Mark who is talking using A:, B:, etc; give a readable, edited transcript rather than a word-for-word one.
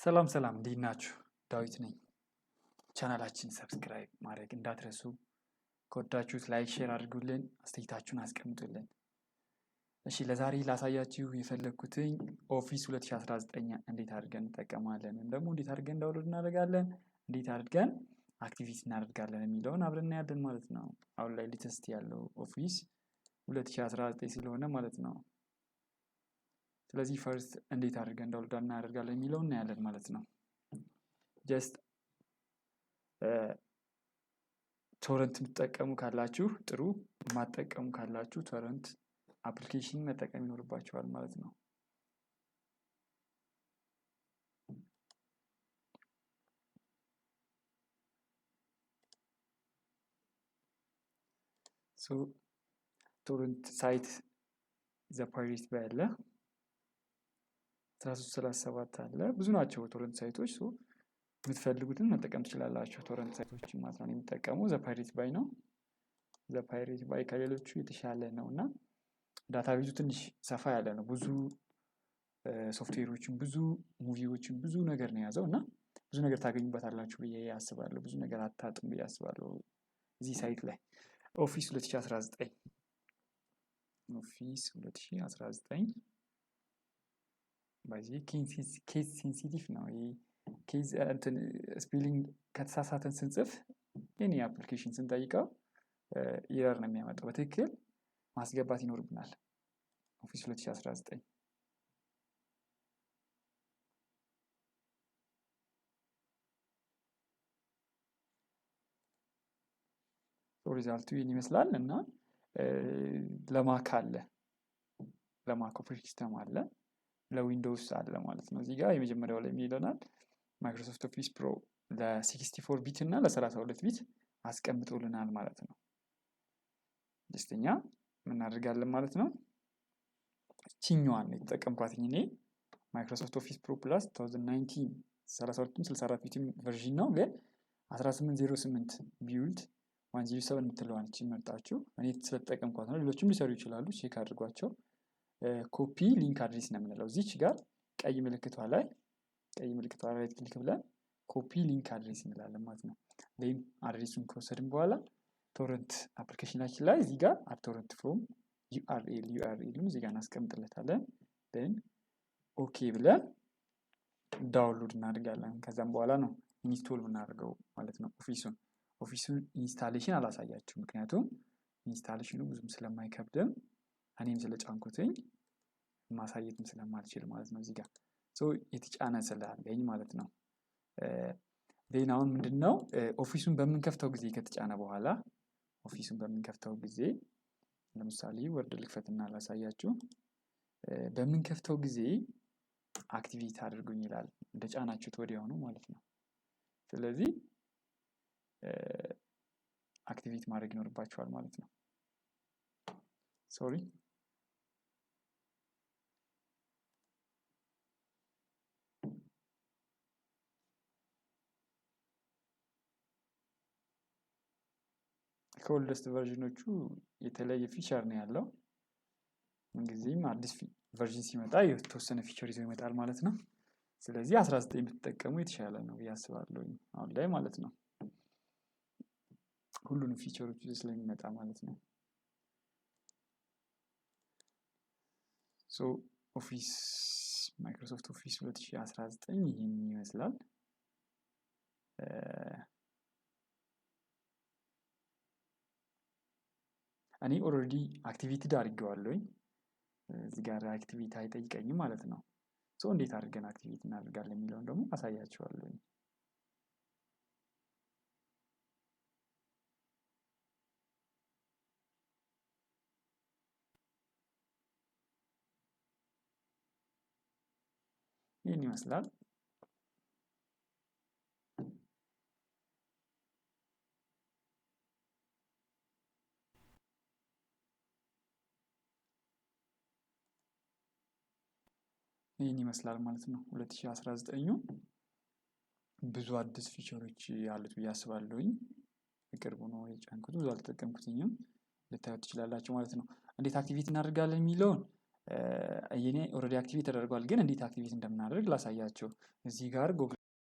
A: ሰላም ሰላም እንዴት ናችሁ? ዳዊት ነኝ። ቻናላችን ሰብስክራይብ ማድረግ እንዳትረሱ። ከወዳችሁት ላይክ፣ ሼር አድርጉልን፣ አስተያየታችሁን አስቀምጡልን። እሺ ለዛሬ ላሳያችሁ የፈለግኩትኝ ኦፊስ 2019 እንዴት አድርገን እንጠቀማለን ወይም ደግሞ እንዴት አድርገን ዳውንሎድ እናደርጋለን፣ እንዴት አድርገን አክቲቪቲ እናደርጋለን የሚለውን አብረን እናያለን ማለት ነው። አሁን ላይ ሌተስት ያለው ኦፊስ 2019 ስለሆነ ማለት ነው። ስለዚህ ፈርስት እንዴት አድርገን ዳውንሎድ እናደርጋለን የሚለውን እናያለን ማለት ነው። ጀስት ቶረንት የምትጠቀሙ ካላችሁ ጥሩ፣ የማትጠቀሙ ካላችሁ ቶረንት አፕሊኬሽን መጠቀም ይኖርባችኋል ማለት ነው። ቶረንት ሳይት ዘፓይሬት ባይ አለ፣ 1337 አለ፣ ብዙ ናቸው ቶረንት ሳይቶች። የምትፈልጉትን መጠቀም ትችላላችሁ። ቶረንት ሳይቶች ማለት ነው። የሚጠቀመው ዘፓይሬት ባይ ነው። ዘፓይሬት ባይ ከሌሎቹ የተሻለ ነው እና ዳታቤዙ ትንሽ ሰፋ ያለ ነው። ብዙ ሶፍትዌሮችን፣ ብዙ ሙቪዎችን፣ ብዙ ነገር ነው የያዘው እና ብዙ ነገር ታገኙበታላችሁ ብዬ አስባለሁ። ብዙ ነገር አታጡም ብዬ አስባለሁ እዚህ ሳይት ላይ። ኦፊስ 2019 ኦፊስ 2019 በዚህ ኬዝ ሴንሲቲቭ ነው። ኬዝ እንትን ስፔሊንግ ከተሳሳተን ስንጽፍ የኔ አፕሊኬሽን ስንጠይቀው ኢረር ነው የሚያመጣው። በትክክል ማስገባት ይኖርብናል። ኦፊስ 2019 ሪዛልቱ ይህን ይመስላል እና ለማክ አለ፣ ለማክ ኦፕሬቲንግ ሲስተም አለ፣ ለዊንዶውስ አለ ማለት ነው። እዚህ ጋር የመጀመሪያው ላይ ይለናል ማይክሮሶፍት ኦፊስ ፕሮ ለ64 ቢት እና ለ32 ቢት አስቀምጦልናል ማለት ነው። ደስተኛ እናደርጋለን ማለት ነው። ቺኛዋን ነው የተጠቀምኳት እኔ ማይክሮሶፍት ኦፊስ ፕሮ ፕላስ 2019 32 64 ቢት ቨርዥን ነው፣ ግን 1808 ቢውልድ 107 የምትለዋን እቺን መርጣችሁ እኔ ስለተጠቀምኳት ነው። ሌሎችም ሊሰሩ ይችላሉ፣ ቼክ አድርጓቸው። ኮፒ ሊንክ አድሬስ ነው የምንለው። እዚች ጋር ቀይ ምልክቷ ላይ ራይት ክሊክ ብለን ኮፒ ሊንክ አድሬስ እንላለን ማለት ነው። ወይም አድሬሱን ከወሰድን በኋላ ቶረንት አፕሊኬሽናችን ላይ እዚህ ጋር ቶረንት ፍሮም ዩአርኤሉን እዚህ ጋር እናስቀምጥለታለን። ን ኦኬ ብለን ዳውንሎድ እናደርጋለን። ከዛም በኋላ ነው ኢንስቶል የምናደርገው ማለት ነው። ኦፊሱን ኢንስታሌሽን አላሳያችሁ፣ ምክንያቱም ኢንስታሌሽኑ ብዙም ስለማይከብድም እኔም ስለጫንኩትኝ ማሳየትም ስለማልችል ማለት ነው። እዚህ ጋር የተጫነ ስላለኝ ማለት ነው። አሁን ምንድነው ኦፊሱን በምንከፍተው ጊዜ ከተጫነ በኋላ ኦፊሱን በምንከፍተው ጊዜ ለምሳሌ ወርድ ልክፈትና ላሳያችሁ። በምንከፍተው ጊዜ አክቲቬት አድርጉኝ ይላል፣ እንደጫናችሁት ወዲያውኑ ማለት ነው። ስለዚህ አክቲቬት ማድረግ ይኖርባችኋል ማለት ነው። ሶሪ ከኦልደስት ቨርዥኖቹ የተለየ ፊቸር ነው ያለው። ምንጊዜም አዲስ ቨርዥን ሲመጣ የተወሰነ ፊቸር ይዞ ይመጣል ማለት ነው። ስለዚህ 19 ብትጠቀሙ የተሻለ ነው ብዬ አስባለሁ አሁን ላይ ማለት ነው። ሁሉንም ፊቸሮች ይዞ ስለሚመጣ ማለት ነው። ኦፊስ ማይክሮሶፍት ኦፊስ 2019 ይህን ይመስላል። እኔ ኦልሬዲ አክቲቬትድ አድርጌዋለሁኝ። እዚህ ጋር አክቲቪቲ አይጠይቀኝም ማለት ነው። እንዴት አድርገን አክቲቬት እናደርጋለን የሚለውን ደግሞ አሳያችኋለሁኝ። ይህን ይመስላል። ይህን ይመስላል ማለት ነው። 2019 ብዙ አዲስ ፊቸሮች ያሉት ብዬ አስባለሁኝ። በቅርቡ ነው የጫንኩት፣ ብዙ አልተጠቀምኩትኝም። ልታዩት ትችላላችሁ ማለት ነው። እንዴት አክቲቬት እናደርጋለን የሚለውን የኔ ኦልሬዲ አክቲቬት ተደርጓል። ግን እንዴት አክቲቬት እንደምናደርግ ላሳያችሁ። እዚህ ጋር ጉግል